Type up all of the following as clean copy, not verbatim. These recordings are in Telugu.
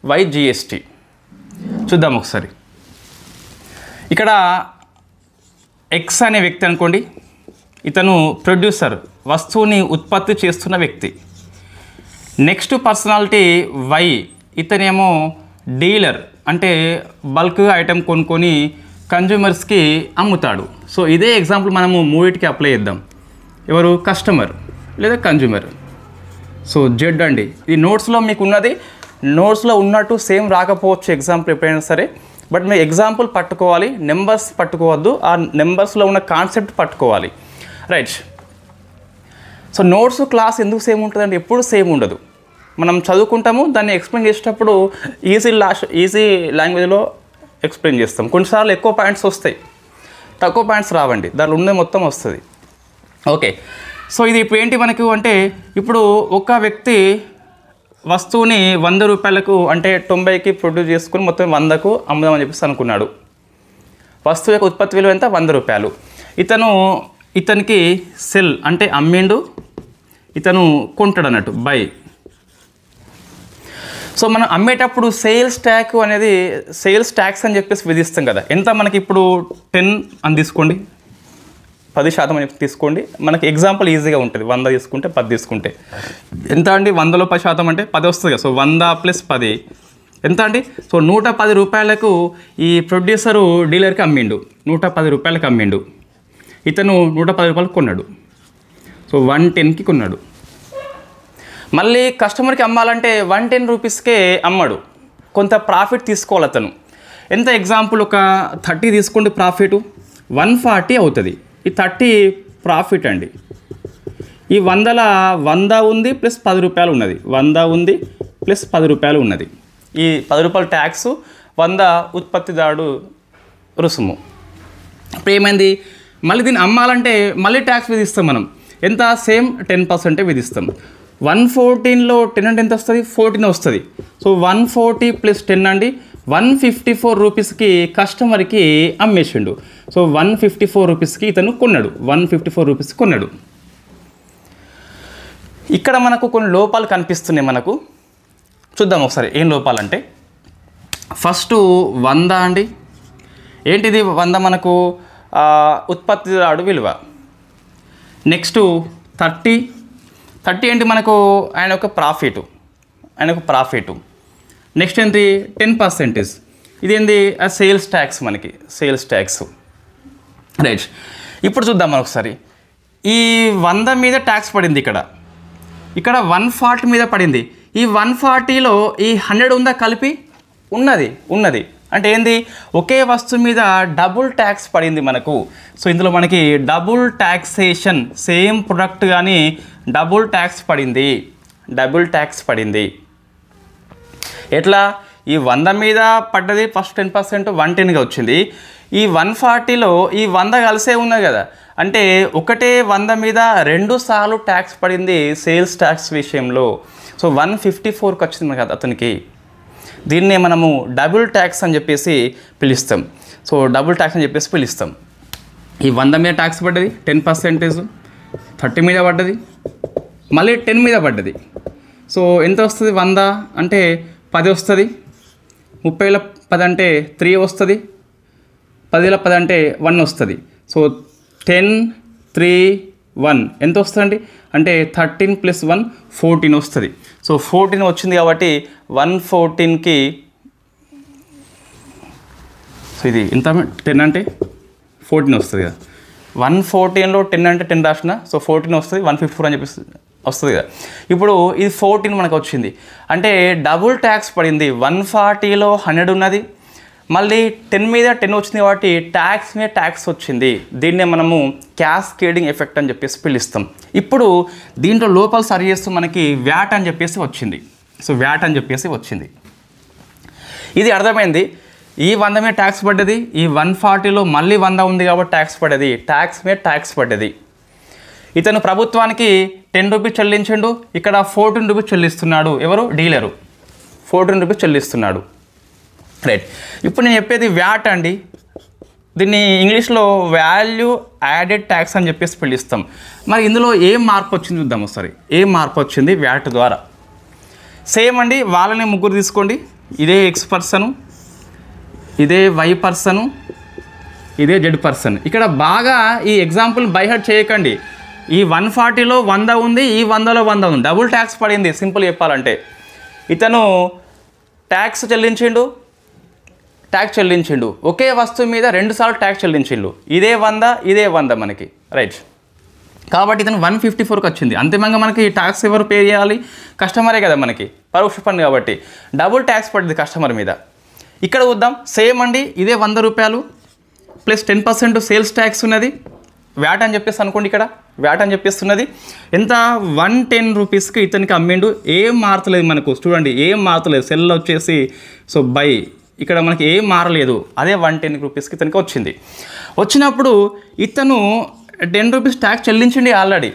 వై జిఎస్టీ చూద్దాం ఒకసారి. ఇక్కడ ఎక్స్ అనే వ్యక్తి అనుకోండి, ఇతను ప్రొడ్యూసర్, వస్తువుని ఉత్పత్తి చేస్తున్న వ్యక్తి. నెక్స్ట్ పర్సనాలిటీ వై, ఇతనేమో డీలర్, అంటే బల్క్గా ఐటెం కొనుక్కొని కన్జ్యూమర్స్కి అమ్ముతాడు. సో ఇదే ఎగ్జాంపుల్ మనము మూడింటికి అప్లై చేద్దాం. ఎవరు? కస్టమర్ లేదా కన్జ్యూమర్. సో జెడ్ అండి. ఇది నోట్స్లో మీకు ఉన్నది, నోట్స్లో ఉన్నట్టు సేమ్ రాకపోవచ్చు ఎగ్జాంపుల్ ఎప్పుడైనా సరే, బట్ మీరు ఎగ్జాంపుల్ పట్టుకోవాలి, నెంబర్స్ పట్టుకోవద్దు, ఆ నెంబర్స్లో ఉన్న కాన్సెప్ట్ పట్టుకోవాలి. రైట్. సో నోట్స్ క్లాస్ ఎందుకు సేమ్ ఉంటుందంటే ఎప్పుడు సేమ్ ఉండదు. మనం చదువుకుంటాము, దాన్ని ఎక్స్ప్లెయిన్ చేసేటప్పుడు ఈజీ లాంగ్వేజ్లో ఎక్స్ప్లెయిన్ చేస్తాం. కొన్నిసార్లు ఎక్కువ పాయింట్స్ వస్తాయి, తక్కువ పాయింట్స్ రావండి, దానిలో ఉన్నది మొత్తం వస్తుంది. ఓకే. సో ఇది ఇప్పుడు ఏంటి మనకు అంటే, ఇప్పుడు ఒక వ్యక్తి వస్తువుని 100 రూపాయలకు అంటే 90కి ప్రొడ్యూస్ చేసుకుని మొత్తం 100కు అమ్ముదామని చెప్పేసి అనుకున్నాడు. వస్తువు యొక్క ఉత్పత్తి విలువ ఎంత? 100 రూపాయలు. ఇతనికి సెల్ అంటే అమ్మిండు, ఇతను కొంటాడు అన్నట్టు, బై. సో మనం అమ్మేటప్పుడు సేల్స్ ట్యాక్స్ అని చెప్పేసి విధిస్తాం కదా. ఎంత మనకి ఇప్పుడు 10 అని తీసుకోండి, 10% అని తీసుకోండి, మనకి ఎగ్జాంపుల్ ఈజీగా ఉంటుంది. 100 తీసుకుంటే 10 తీసుకుంటే ఎంత అండి? 100లో 10% అంటే 10 వస్తుంది కదా. సో 100 + 10 ఎంత అండి? సో 110 రూపాయలకు ఈ ప్రొడ్యూసరు డీలర్కి అమ్మిండు, 110 రూపాయలకు అమ్మిండు. ఇతను 110 రూపాయలకు కొన్నాడు. సో 110కి కొన్నాడు. మళ్ళీ కస్టమర్కి అమ్మాలంటే 110 రూపీస్కే అమ్మాడు, కొంత ప్రాఫిట్ తీసుకోవాలి అతను. ఎంత? ఎగ్జాంపుల్ ఒక 30 తీసుకోండి, ప్రాఫిట్ 140 అవుతుంది. ఈ 30 ప్రాఫిట్ అండి. ఈ 100లో 100 ఉంది ప్లస్ 10 రూపాయలు ఉన్నది, 100 ఉంది ప్లస్ 10 రూపాయలు ఉన్నది. ఈ 10 రూపాయలు ట్యాక్స్, 100 ఉత్పత్తిదారుడు రుసుము. ఇప్పుడు ఏమైంది? మళ్ళీ దీన్ని అమ్మాలంటే మళ్ళీ ట్యాక్స్ విధిస్తాం మనం. ఎంత? సేమ్ 10% విధిస్తాం. 114లో 10 అంటే ఎంత వస్తుంది? 14 వస్తుంది. సో 140 + 10 అండి, 154 రూపీస్కి కస్టమర్కి అమ్మేసిండు. సో 154 రూపీస్కి ఇతను కొన్నాడు, 154 రూపీస్కి కొన్నాడు. ఇక్కడ మనకు కొన్ని లోపాలు కనిపిస్తున్నాయి మనకు. చూద్దాం ఒకసారి ఏం లోపాలంటే, ఫస్ట్ 100 అండి. ఏంటిది 100? మనకు ఉత్పత్తిదారుడు విలువ. నెక్స్ట్ 30 ఏంటి? మనకు ఆయన ఒక ప్రాఫిట్. నెక్స్ట్ ఏంటి? 10%. ఇదేంటి? సేల్స్ ట్యాక్స్, మనకి సేల్స్ ట్యాక్స్. రైట్. ఇప్పుడు చూద్దాం మనం ఒకసారి. ఈ 100 మీద ట్యాక్స్ పడింది, ఇక్కడ 140 మీద పడింది. ఈ 140లో ఈ 100 ఉందా? కలిపి ఉన్నది. అంటే ఏంది? ఒకే వస్తువు మీద డబుల్ ట్యాక్స్ పడింది మనకు. సో ఇందులో మనకి డబుల్ ట్యాక్సేషన్, సేమ్ ప్రొడక్ట్ కానీ డబుల్ ట్యాక్స్ పడింది. ఎట్లా? ఈ 100 మీద పడ్డది ఫస్ట్ 10%, 110గా వచ్చింది. ఈ 140లో ఈ 100 కలిసే ఉన్నది కదా, అంటే ఒకటే 100 మీద 2 సార్లు ట్యాక్స్ పడింది సేల్స్ ట్యాక్స్ విషయంలో. సో 154కి వచ్చింది కదా అతనికి. దీన్నే మనము డబుల్ ట్యాక్స్ అని చెప్పేసి పిలుస్తాం. ఈ 100 మీద ట్యాక్స్ పడ్డది 10%, 30 మీద పడ్డది, మళ్ళీ 10 మీద పడ్డది. సో ఎంత వస్తుంది? 100 అంటే 10 వస్తుంది, 30లో 10 అంటే 3 వస్తుంది, 10లో 10 అంటే 1 వస్తుంది. సో 10, 3, 1 ఎంత వస్తుందండి? అంటే 13 + 1 14 వస్తుంది. సో 14 వచ్చింది కాబట్టి 114కి, సో ఇది ఎంత? 10 అంటే 14 వస్తుంది కదా. 114లో 10 అంటే 10 రాసిన, సో 14 వస్తుంది, 154 అని చెప్పేసి వస్తుంది కదా. ఇప్పుడు ఇది 14 మనకు వచ్చింది, అంటే డబుల్ ట్యాక్స్ పడింది. 140లో 100 ఉన్నది, మళ్ళీ 10 మీద 10 వచ్చింది కాబట్టి ట్యాక్స్ మీద ట్యాక్స్ వచ్చింది. దీన్నే మనము క్యాస్కేడింగ్ ఎఫెక్ట్ అని చెప్పేసి పిలుస్తాం. ఇప్పుడు దీంట్లో లోపాలు సరి చేస్తూ మనకి వ్యాట్ అని చెప్పేసి వచ్చింది. సో వ్యాట్ అని చెప్పేసి వచ్చింది. ఇది అర్థమైంది. ఈ 100 మీద ట్యాక్స్ పడ్డది, ఈ 140లో మళ్ళీ 100 ఉంది కాబట్టి ట్యాక్స్ పడ్డది, ట్యాక్స్ మీద ట్యాక్స్ పడ్డది. ఇతను ప్రభుత్వానికి 10 రూపీస్ చెల్లించండు, ఇక్కడ 14 రూపీస్ చెల్లిస్తున్నాడు. ఎవరు? డీలరు 14 రూపీస్ చెల్లిస్తున్నాడు. రైట్. ఇప్పుడు నేను చెప్పేది వ్యాట్ అండి. దీన్ని ఇంగ్లీష్లో వాల్యూ యాడెడ్ ట్యాక్స్ అని చెప్పేసి పిలుస్తాం. మరి ఇందులో ఏం మార్పు వచ్చింది చూద్దాం ఒకసారి. ఏం మార్పు వచ్చింది వ్యాట్ ద్వారా? సేమ్ అండి, వాళ్ళని ముగ్గురు తీసుకోండి. ఇదే ఎక్స్ పర్సను, ఇదే వై పర్సను, ఇదే జెడ్ పర్సన్. ఇక్కడ బాగా ఈ ఎగ్జాంపుల్ బైహర్ట్ చేయకండి. ఈ 140లో 100 ఉంది, ఈ 100లో 100 ఉంది, డబుల్ ట్యాక్స్ పడింది. సింపుల్ చెప్పాలంటే ఇతను ట్యాక్స్ చెల్లించిండు, ఒకే వస్తువు మీద 2 సార్లు ట్యాక్స్ చెల్లించిండు. ఇదే 100, ఇదే 100 మనకి, రైట్. కాబట్టి ఇతను 154కి వచ్చింది. అంతిమంగా మనకి ట్యాక్స్ ఎవరు పే చేయాలి? కస్టమరే కదా, మనకి పరోక్ష పన్ను కాబట్టి డబుల్ ట్యాక్స్ పడింది కస్టమర్ మీద. ఇక్కడ చూద్దాం, సేమ్ అండి, ఇదే 100 రూపాయలు ప్లస్ 10% సేల్స్ ట్యాక్స్ ఉన్నది, వ్యాట్ అని చెప్పేసి అనుకోండి. ఇక్కడ వ్యాట్ అని చెప్పేస్తున్నది ఎంత? 110 రూపీస్కి ఇతనికి అమ్మిండు. ఏం మారతలేదు మనకు, చూడండి ఏం మారతలేదు. సెల్ వచ్చేసి సో బై, ఇక్కడ మనకి ఏం మారలేదు. అదే 110 రూపీస్కి ఇతనికి వచ్చింది. వచ్చినప్పుడు ఇతను 10 రూపీస్ ట్యాక్స్ చెల్లించండి ఆల్రెడీ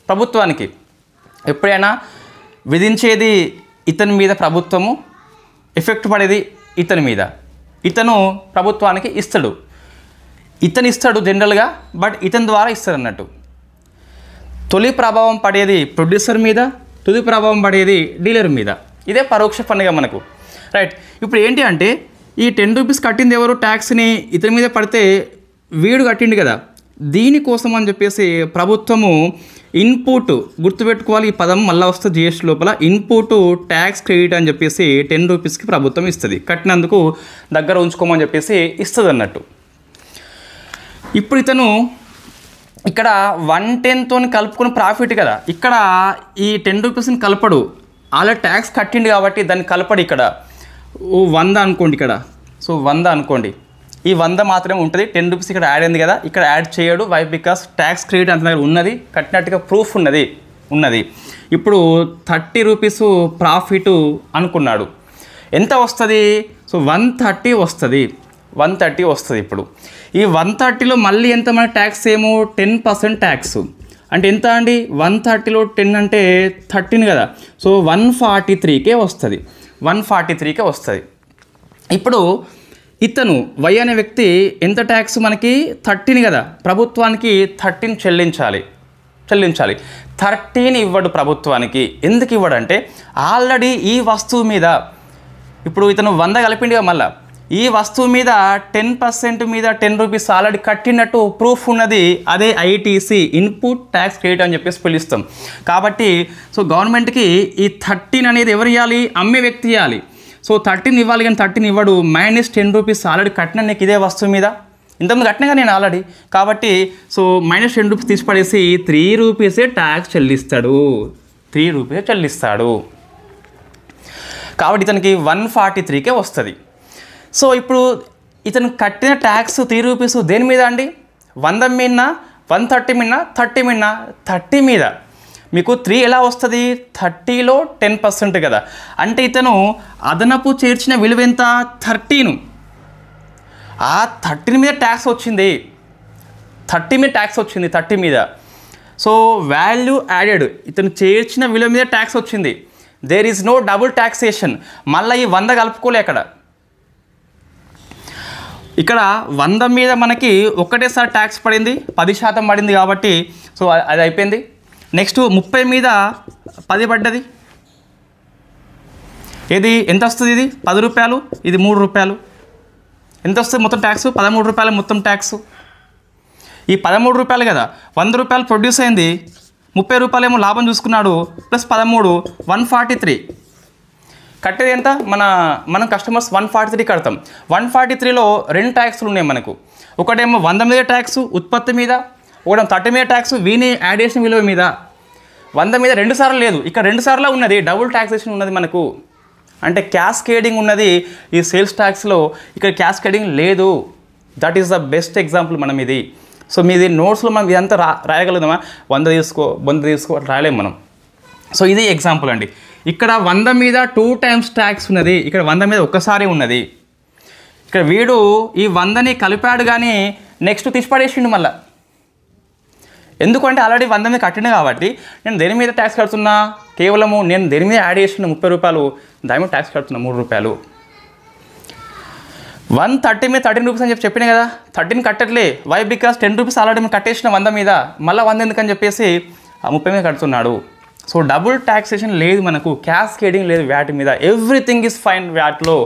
ప్రభుత్వానికి. ఎప్పుడైనా విధించేది ఇతని మీద ప్రభుత్వము, ఎఫెక్ట్ పడేది ఇతని మీద. ఇతను ప్రభుత్వానికి ఇస్తాడు, జనరల్గా, బట్ ఇతని ద్వారా ఇస్తాడు అన్నట్టు. తొలి ప్రభావం పడేది ప్రొడ్యూసర్ మీద, తుది ప్రభావం పడేది డీలర్ మీద. ఇదే పరోక్ష పన్నుగా మనకు, రైట్. ఇప్పుడు ఏంటి అంటే ఈ 10 రూపీస్ కట్టింది ఎవరు? ట్యాక్స్ని ఇతని మీద పడితే వీడు కట్టిండు కదా. దీనికోసం అని చెప్పేసి ప్రభుత్వము ఇన్పుట్, గుర్తుపెట్టుకోవాలి ఈ పదం మళ్ళీ వస్తుంది జిఎస్టీ లోపల, ఇన్పుట్ ట్యాక్స్ క్రెడిట్ అని చెప్పేసి 10 రూపీస్కి ప్రభుత్వం ఇస్తుంది. కట్టినందుకు దగ్గర ఉంచుకోమని చెప్పేసి ఇస్తుంది అన్నట్టు. ఇప్పుడు ఇతను ఇక్కడ 110తో కలుపుకుని ప్రాఫిట్ కదా, ఇక్కడ ఈ 10 రూపీస్ని కలపడు, అలా ట్యాక్స్ కట్టిండు కాబట్టి దాన్ని కలపడు. ఇక్కడ 100 అనుకోండి, ఇక్కడ సో 100 అనుకోండి, ఈ 100 మాత్రమే ఉంటుంది. 10 రూపీస్ ఇక్కడ యాడ్ అయింది కదా, ఇక్కడ యాడ్ చేయడు. వై? బికాస్ ట్యాక్స్ క్రెడిట్ అంత దగ్గర ఉన్నది, కట్టినట్టుగా ప్రూఫ్ ఉన్నది. ఇప్పుడు 30 రూపీస్ ప్రాఫిట్ అనుకున్నాడు. ఎంత వస్తుంది? సో 130 వస్తుంది. 130 వస్తుంది. ఇప్పుడు ఈ 130లో మళ్ళీ ఎంత మన ట్యాక్స్? ఏమో 10% ట్యాక్స్. అంటే ఎంత అండి? 130లో 10 అంటే 13 కదా, సో 143కే వస్తుంది. 143కే వస్తుంది. ఇప్పుడు ఇతను వై అనే వ్యక్తి ఎంత ట్యాక్స్? మనకి 13 కదా, ప్రభుత్వానికి 13 చెల్లించాలి. 13 ఇవ్వడు ప్రభుత్వానికి. ఎందుకు ఇవ్వడంటే ఆల్రెడీ ఈ వస్తువు మీద, ఇప్పుడు ఇతను 100 కలిపిండిగా, మళ్ళీ ఈ వస్తువు మీద 10% మీద 10 రూపీస్ ఆల్రెడీ కట్టినట్టు ప్రూఫ్ ఉన్నది. అదే ఐటీసీ, ఇన్పుట్ ట్యాక్స్ క్రెడిట్ అని చెప్పేసి పిలుస్తాం. కాబట్టి సో గవర్నమెంట్కి ఈ 13 అనేది ఎవరు ఇవ్వాలి? అమ్మే వ్యక్తి ఇవ్వాలి. సో 13 ఇవ్వాలి, కానీ 13 ఇవ్వడు. మైనస్ 10 రూపీస్ ఆల్రెడీ కట్టిన నీకు ఇదే వస్తువు మీద, ఇంతకుముందు కట్టినగా నేను ఆల్రెడీ. కాబట్టి సో మైనస్ 10 రూపీస్ తీసిపడేసి 3 రూపీసే ట్యాక్స్ చెల్లిస్తాడు. 3 రూపీసే చెల్లిస్తాడు. కాబట్టి ఇతనికి 143కే వస్తుంది. సో ఇప్పుడు ఇతను కట్టిన ట్యాక్స్ 3 రూపీస్ దేని మీద అండి? 100 మీద, 130 మీద, 30 మీద. 30 మీద మీకు 3 ఎలా వస్తుంది? 30లో 10% కదా. అంటే ఇతను అదనపు చేర్చిన విలువ ఎంత? 13. ఆ 13 మీద ట్యాక్స్ వచ్చింది. 30 మీద ట్యాక్స్ వచ్చింది. 30 మీద. సో వాల్యూ యాడెడ్, ఇతను చేర్చిన విలువ మీద ట్యాక్స్ వచ్చింది. There is no double taxation. మళ్ళీ ఈ 100 కలుపుకోలే అక్కడ. ఇక్కడ 100 మీద మనకి ఒక్కటేసారి ట్యాక్స్ పడింది, 10% పడింది కాబట్టి సో అది అయిపోయింది. నెక్స్ట్ 30 మీద 10 పడ్డది. ఇది ఎంత వస్తుంది? ఇది 10 రూపాయలు, ఇది 3 రూపాయలు. ఎంత వస్తుంది మొత్తం ట్యాక్స్? 13 రూపాయలు మొత్తం ట్యాక్స్. ఈ 13 రూపాయలు కదా, 100 రూపాయలు ప్రొడ్యూస్ అయింది, 30 రూపాయలు ఏమో లాభం చూసుకున్నాడు, ప్లస్ 13 143. కట్టేది ఎంత? మనం కస్టమర్స్ 143 కడతాం. 143లో 2 ట్యాక్స్లు ఉన్నాయి మనకు. ఒకటేమో 100 మీద ట్యాక్స్ ఉత్పత్తి మీద, ఒకటేమో 30 మీద ట్యాక్స్ వీని యాడ్ చేసిన విలువ మీద. 100 మీద 2 సార్లు లేదు, ఇక్కడ 2 సార్లు ఉన్నది. డబుల్ ట్యాక్సేషన్ ఉన్నది మనకు. అంటే క్యాస్కేడింగ్ ఉన్నది ఈ సేల్స్ ట్యాక్స్లో, ఇక్కడ క్యాస్కేడింగ్ లేదు. That is the best example మనం ఇది. సో మీది నోట్స్లో మనం ఇదంతా రాయగలుగుదామా? 100 తీసుకో రాయలేము మనం. సో ఇది ఎగ్జాంపుల్ అండి. ఇక్కడ 100 మీద 2 టైమ్స్ ట్యాక్స్ ఉన్నది, ఇక్కడ 100 మీద ఒక్కసారి ఉన్నది. ఇక్కడ వీడు ఈ 100ని కలిపాడు కానీ నెక్స్ట్ తీసిపడేసిండు మళ్ళీ. ఎందుకంటే ఆల్రెడీ 100 మీద కట్టిన కాబట్టి నేను దేని మీద ట్యాక్స్ కడుతున్నా? కేవలము నేను దేని మీద యాడ్ చేసిన 30 రూపాయలు, దాని మీద ట్యాక్స్ కడుతున్నా 3 రూపాయలు. 130 మీద 13 రూపీస్ అని చెప్పినా కదా, 13 కట్టట్లే. వై? బికాస్ 10 రూపీస్ ఆల్రెడీ మేము కట్టేసిన 100 మీద, మళ్ళీ 100 ఎందుకని చెప్పేసి 30 మీద కడుతున్నాడు. సో డబుల్ ట్యాక్సేషన్ లేదు, మనకు క్యాస్కేడింగ్ లేదు వ్యాట్ మీద, ఎవ్రీథింగ్ ఈజ్ ఫైన్ వ్యాట్లో.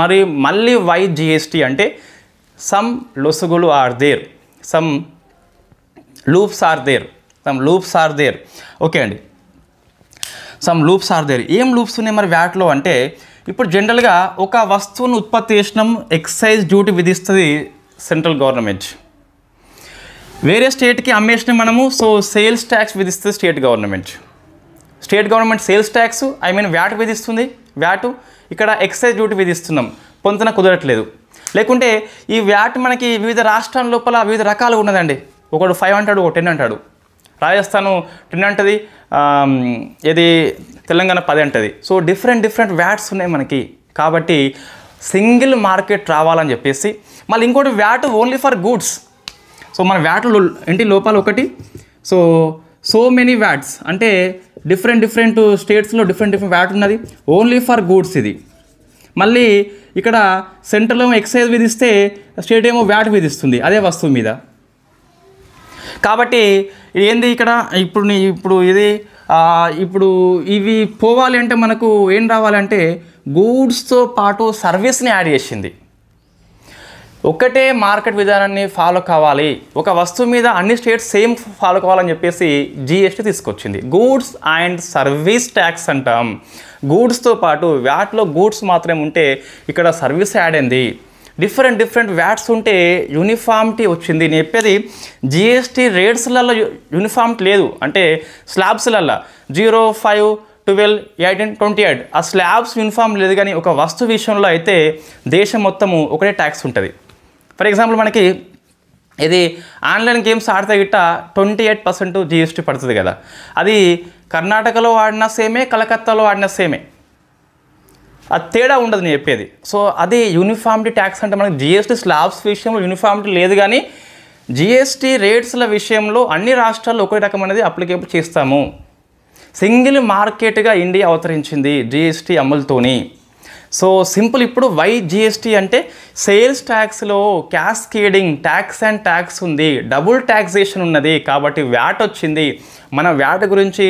మరి మళ్ళీ వై జిఎస్టీ అంటే సమ్ లొసుగులు are there, some loops are there. Okay అండి, సమ్ లూప్స్ ఆర్ దేర్. ఏం లూప్స్ ఉన్నాయి మరి వ్యాట్లో అంటే, ఇప్పుడు జనరల్గా ఒక వస్తువును ఉత్పత్తి చేసినాం, ఎక్సైజ్ డ్యూటీ విధిస్తుంది సెంట్రల్ గవర్నమెంట్. వేరే స్టేట్కి అమ్మేసిన మనము, సో సేల్స్ ట్యాక్స్ విధిస్తుంది state government. Sales tax VAT విధిస్తుంది, వ్యాటు ఇక్కడ ఎక్సైజ్ డ్యూటీ విధిస్తున్నాం, పొంతన కుదరట్లేదు. లేకుంటే ఈ వ్యాట్ మనకి వివిధ రాష్ట్రాల లోపల వివిధ రకాలు ఉన్నదండి. ఒకడు 5 అంటాడు, ఒక 10 అంటాడు. రాజస్థాన్ 10 అంటది, ఇది తెలంగాణ 10 అంటది. సో డిఫరెంట్ వ్యాట్స్ ఉన్నాయి మనకి. కాబట్టి సింగిల్ మార్కెట్ రావాలని చెప్పేసి మళ్ళీ ఇంకోటి VAT only for goods. So మన వ్యాట్లు ఏంటి లోపల ఒకటి, సో మెనీ వ్యాట్స్ అంటే డిఫరెంట్ స్టేట్స్లో డిఫరెంట్ వ్యాట్ ఉన్నది, ఓన్లీ ఫర్ గూడ్స్ ఇది. మళ్ళీ ఇక్కడ సెంట్రల్ ఏమో ఎక్సైజ్ విధిస్తే స్టేట్ ఏమో వ్యాట్ విధిస్తుంది అదే వస్తువు మీద. కాబట్టి ఏంది ఇక్కడ ఇప్పుడు ఇవి పోవాలి అంటే మనకు ఏం రావాలంటే గూడ్స్తో పాటు సర్వీస్ని యాడ్ చేసింది. ఒకటే మార్కెట్ విధానాన్ని ఫాలో కావాలి, ఒక వస్తువు మీద అన్ని స్టేట్స్ సేమ్ ఫాలో కావాలని చెప్పేసి జిఎస్టీ తీసుకొచ్చింది. గూడ్స్ అండ్ సర్వీస్ ట్యాక్స్ అంటాం. గూడ్స్తో పాటు వ్యాట్లో గూడ్స్ మాత్రమే ఉంటే ఇక్కడ సర్వీస్ యాడ్ అయింది. డిఫరెంట్ వ్యాట్స్ ఉంటే యూనిఫామిటీ వచ్చింది. నేను చెప్పేది జిఎస్టీ రేట్స్లలో యూనిఫామిటీ లేదు, అంటే స్లాబ్స్లల్లో 0, 5, 12, 18, 28 ఆ స్లాబ్స్ యూనిఫామ్ లేదు. కానీ ఒక వస్తువు విషయంలో అయితే దేశం మొత్తము ఒకటే ట్యాక్స్ ఉంటుంది. ఫర్ ఎగ్జాంపుల్ మనకి ఇది ఆన్లైన్ గేమ్స్ ఆడితే గిట్ట 28% జిఎస్టీ పడుతుంది కదా, అది కర్ణాటకలో వాడినా సేమే, కలకత్తాలో వాడినా సేమే, అది తేడా ఉండదు నేను చెప్పేది. సో అది యూనిఫామిటీ ట్యాక్స్ అంటే మనకి జిఎస్టీ స్లాబ్స్ విషయంలో యూనిఫామిటీ లేదు, కానీ జిఎస్టీ రేట్స్ల విషయంలో అన్ని రాష్ట్రాల్లో ఒకే రకం అనేది అప్లికేబుల్ చేస్తాము. సింగిల్ మార్కెట్గా ఇండియా అవతరించింది జిఎస్టీ అమలుతోని. So simple. ఇప్పుడు వై జిఎస్టీ అంటే సేల్స్ ట్యాక్స్లో క్యాస్కేడింగ్ ట్యాక్స్ ఉంది, డబుల్ ట్యాక్సేషన్ ఉన్నది, కాబట్టి వ్యాట్ వచ్చింది. మన వ్యాట్ గురించి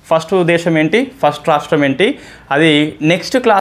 ఫస్ట్ దేశం ఏంటి, ఫస్ట్ రాష్ట్రం ఏంటి, అది నెక్స్ట్ క్లాస్